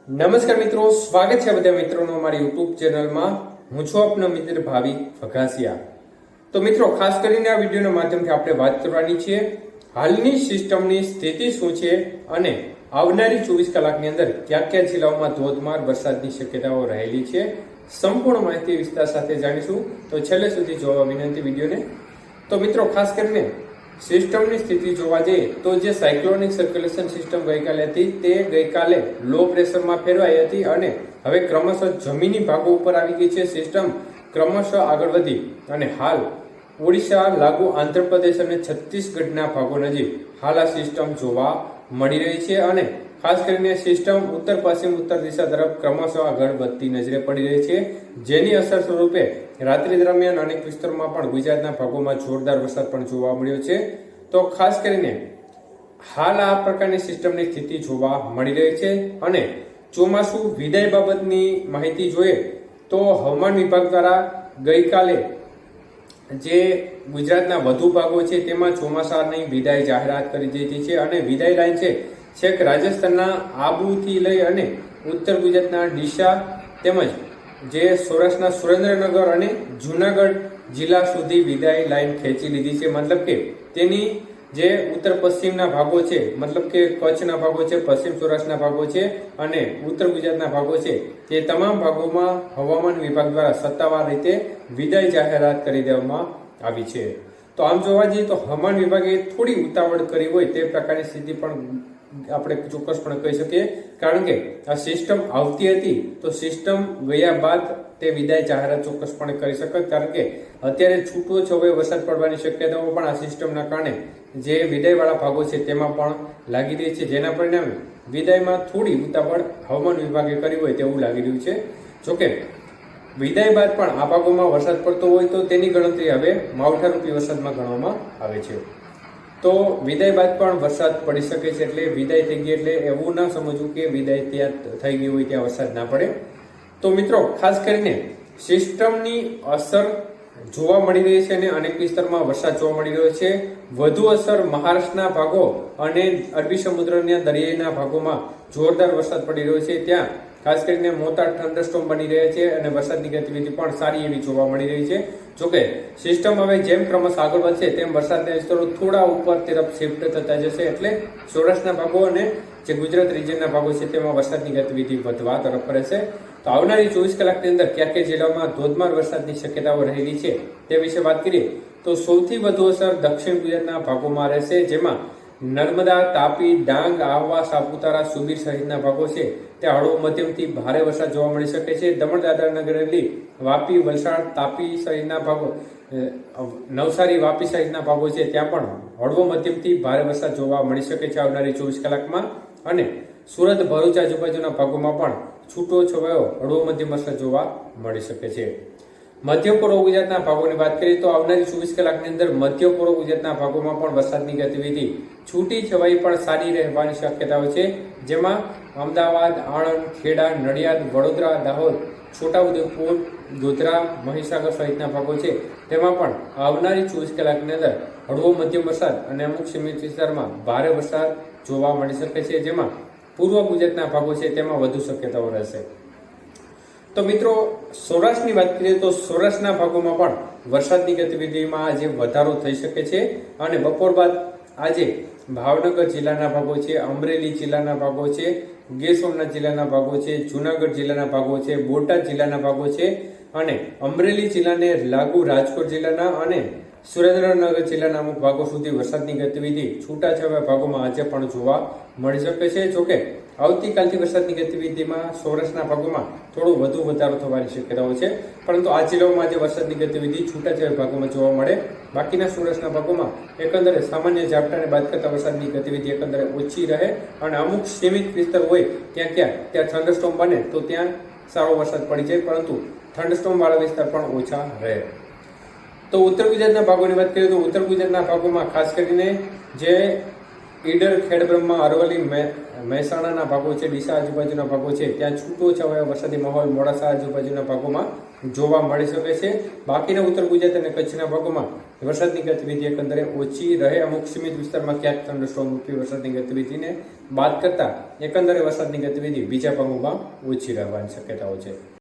નમસ્કાર મિત્રો, સ્વાગત છે બધા મિત્રોનો અમારી યુટ્યુબ ચેનલમાં. હું છું આપનો મિત્ર ભાવિક વઘાસિયા. તો મિત્રો, ખાસ કરીને આ વિડીયોના માધ્યમથી આપણે વાત કરવાની છે હાલની સિસ્ટમની સ્થિતિ શું છે અને આવનારી 24 કલાકની અંદર કયા કયા જિલ્લાઓમાં ધોધમાર વરસાદની શક્યતાઓ રહેલી છે. સંપૂર્ણ માહિતી વિસ્તાર સાથે જાણીશું, તો છેલ્લે સુધી જોવા વિનંતી વિડીયોને. તો મિત્રો, ખાસ કરીને સિસ્ટમની સ્થિતિ જોવા જઈએ તો જે સાયક્લોનિક સર્ક્યુલેશન સિસ્ટમ ગઈકાલે હતી તે ગઈકાલે લો પ્રેશરમાં ફેરવાઈ હતી અને હવે ક્રમશઃ જમીની ભાગો ઉપર આવી ગઈ છે. સિસ્ટમ ક્રમશઃ આગળ વધી અને હાલ ઓડિશા લાગુ આંધ્રપ્રદેશ અને છત્તીસગઢના ભાગો નજીક હાલ આ સિસ્ટમ જોવા મળી રહી છે અને ખાસ કરીને સિસ્ટમ ઉત્તર પશ્ચિમ ઉત્તર દિશા તરફ ક્રમશઃ આગળ વધતી નજરે પડી રહી છે, જેની અસર સ્વરૂપે રાત્રિ દરમિયાન અનેક વિસ્તારોમાં પણ ગુજરાતના ભાગોમાં જોરદાર વરસાદ પણ જોવા મળ્યો છે. તો ખાસ કરીને હાલ આ પ્રકારની સિસ્ટમની સ્થિતિ જોવા મળી રહી છે અને ચોમાસું વિદાય બાબતની માહિતી જોઈએ તો હવામાન વિભાગ દ્વારા ગઈકાલે જે ગુજરાતના વધુ ભાગો છે તેમાં ચોમાસાની વિદાય જાહેરાત કરી દીધી છે અને વિદાય લાઈન છે છેક રાજસ્થાનના આબુથી લઈ અને ઉત્તર ગુજરાતના ડીસા તેમજ જે સૌરાષ્ટ્રના સુરેન્દ્રનગર અને જુનાગઢ જિલ્લા સુધી વિદાય લાઈન ખેંચી લીધી છે. મતલબ કે તેની જે ઉત્તર પશ્ચિમના ભાગો છે, મતલબ કે કચ્છના ભાગો છે, પશ્ચિમ સૌરાષ્ટ્રના ભાગો છે અને ઉત્તર ગુજરાતના ભાગો છે, તે તમામ ભાગોમાં હવામાન વિભાગ દ્વારા સત્તાવાર રીતે વિદાય જાહેરાત કરી દેવામાં આવી છે. તો આમ જોવા જઈએ તો હવામાન વિભાગે થોડી ઉતાવળ કરી હોય તે પ્રકારની સ્થિતિ પણ આપણે ચોક્કસપણે કહી શકીએ, કારણ કે આ સિસ્ટમ આવતી હતી તો સિસ્ટમ ગયા બાદ તે વિદાય જાહેરાત ચોક્કસપણે કરી શકે, કારણ કે અત્યારે છૂટો છવાયો વરસાદ પડવાની શક્યતાઓ પણ આ સિસ્ટમના કારણે જે વિદાયવાળા ભાગો છે તેમાં પણ લાગી રહી છે, જેના પરિણામે વિદાયમાં થોડી ઉતાવળ હવામાન વિભાગે કરી હોય તેવું લાગી રહ્યું છે. જોકે વિદાય બાદ પણ આ ભાગોમાં વરસાદ પડતો હોય તો તેની ગણતરી હવે માવઠારૂપી વરસાદમાં ગણવામાં આવે છે. તો વિદાય બાદ પણ વરસાદ પડી શકે છે, એટલે વિદાય થઈ ગઈ એટલે એવું ના સમજવું કે વિદાય ત્યાં થઈ ગઈ હોય ત્યાં વરસાદ ના પડે. તો મિત્રો, ખાસ કરીને સિસ્ટમની અસર જોવા મળી રહી છે અને અનેક વિસ્તારમાં વરસાદ જોવા મળી રહ્યો છે. વધુ અસર મહારાષ્ટ્રના ભાગો અને અરબી સમુદ્રના દરિયાના ભાગોમાં જોરદાર વરસાદ પડી રહ્યો છે. ત્યાં ખાસ કરીને મોટા થંડરસ્ટોર્મ બની રહ્યા છે અને વરસાદની ગતિવિધિ પણ સારી એવી જોવા મળી રહી છે. જોકે સિસ્ટમ હવે જેમ ક્રમશઃ આગળ વધશે તેમ વરસાદના વિસ્તારો થોડા ઉપર તરફ શિફ્ટ થતા જશે, એટલે સૌરાષ્ટ્રના ભાગો અને જે ગુજરાત રિજનના ભાગો છે તેમાં વરસાદની ગતિવિધિ વધવા તરફ રહેશે. તો આવનારી 24 કલાકની અંદર કયા કયા જિલ્લાઓમાં ધોધમાર વરસાદની શક્યતાઓ રહેલી છે તે વિશે વાત કરીએ તો સૌથી વધુ અસર દક્ષિણ ગુજરાતના ભાગોમાં રહેશે, જેમાં નર્મદા, તાપી, ડાંગ, આહવા, સાપુતારા, સુબીર સહિતના ભાગો છે ત્યાં હળવો મધ્યમથી ભારે વરસાદ જોવા મળી શકે છે. દમણ, દાદરા, નગર હવેલી, વાપી, વલસાડ, તાપી સહિતના ભાગો, નવસારી, વાપી સહિતના ભાગો છે ત્યાં પણ હળવો મધ્યમથી ભારે વરસાદ જોવા મળી શકે છે આવનારી 24 કલાકમાં. અને સુરત, ભરૂચ આજુબાજુના ભાગોમાં પણ છૂટો છવાયો હળવો મધ્યમ વરસાદ જોવા મળી શકે છે. મધ્ય પૂર્વ ગુજરાતના ભાગોની વાત કરીએ તો આવનારી 24 કલાકની અંદર મધ્ય પૂર્વ ગુજરાતના ભાગોમાં પણ વરસાદની ગતિવિધિ છૂટી છવાઈ પણ સારી રહેવાની શક્યતાઓ છે, જેમાં અમદાવાદ, આણંદ, ખેડા, નડિયાદ, વડોદરા, દાહોદ, છોટાઉદેપુર, ગોધરા, મહીસાગર સહિતના ભાગો છે તેમાં પણ આવનારી 24 કલાકની અંદર હળવો મધ્યમ વરસાદ અને અમુક સીમિત વિસ્તારમાં ભારે વરસાદ જોવા મળી શકે છે, જેમાં પૂર્વ ગુજરાતના ભાગો છે તેમાં વધુ શક્યતાઓ રહેશે. તો મિત્રો, સૌરાષ્ટ્રની વાત કરીએ તો સૌરાષ્ટ્રના ભાગોમાં પણ વરસાદની ગતિવિધિમાં આજે વધારો થઈ શકે છે અને બપોર બાદ આજે ભાવનગર જિલ્લાના ભાગો છે, અમરેલી જિલ્લાના ભાગો છે, ગીર સોમનાથ જિલ્લાના ભાગો છે, જુનાગઢ જિલ્લાના ભાગો છે, બોટાદ જિલ્લાના ભાગો છે અને અમરેલી જિલ્લાને લાગુ રાજકોટ જિલ્લાના અને સુરેન્દ્રનગર જિલ્લાના અમુક ભાગો સુધી વરસાદની ગતિવિધિ છૂટાછવાયા ભાગોમાં આજે પણ જોવા મળી શકે છે. જોકે આવતીકાલથી વરસાદની ગતિવિધિમાં સૌરાષ્ટ્રના ભાગોમાં થોડો વધુ વધારો થવાની શક્યતાઓ છે, પરંતુ આ જિલ્લાઓમાં આજે વરસાદની ગતિવિધિ છૂટાછવાયા ભાગોમાં જોવા મળે. બાકીના સૌરાષ્ટ્રના ભાગોમાં એકંદરે સામાન્ય ઝાપટાને બાદ કરતા વરસાદની ગતિવિધિ એકંદરે ઓછી રહે અને અમુક સીમિત વિસ્તાર હોય ત્યાં થંડરસ્ટોર્મ બને તો ત્યાં સારો વરસાદ પડી જાય, પરંતુ થંડરસ્ટોર્મ વાળા વિસ્તાર પણ ઓછા રહે. તો ઉત્તર ગુજરાતના ભાગોની વાત કરીએ તો ઉત્તર ગુજરાતના ભાગોમાં ખાસ કરીને જે ઈડર, ખેડબ્રહ્મા, અરવલ્લી, મહેસાણાના ભાગો છે, ડીસા આજુબાજુના ભાગો છે ત્યાં છૂટો છવાયો વરસાદી માહોલ, મોડાસા આજુબાજુના ભાગોમાં જોવા મળી શકે છે. બાકીના ઉત્તર ગુજરાત અને કચ્છના ભાગોમાં વરસાદની ગતિવિધિ એકંદરે ઓછી રહે. અમુક સીમિત વિસ્તારમાં ક્યાંક થંડરસ્ટોર્મ રૂપી વરસાદની ગતિવિધિને બાદ કરતા એકંદરે વરસાદની ગતિવિધિ બીજા ભાગોમાં ઓછી રહેવાની શક્યતાઓ છે.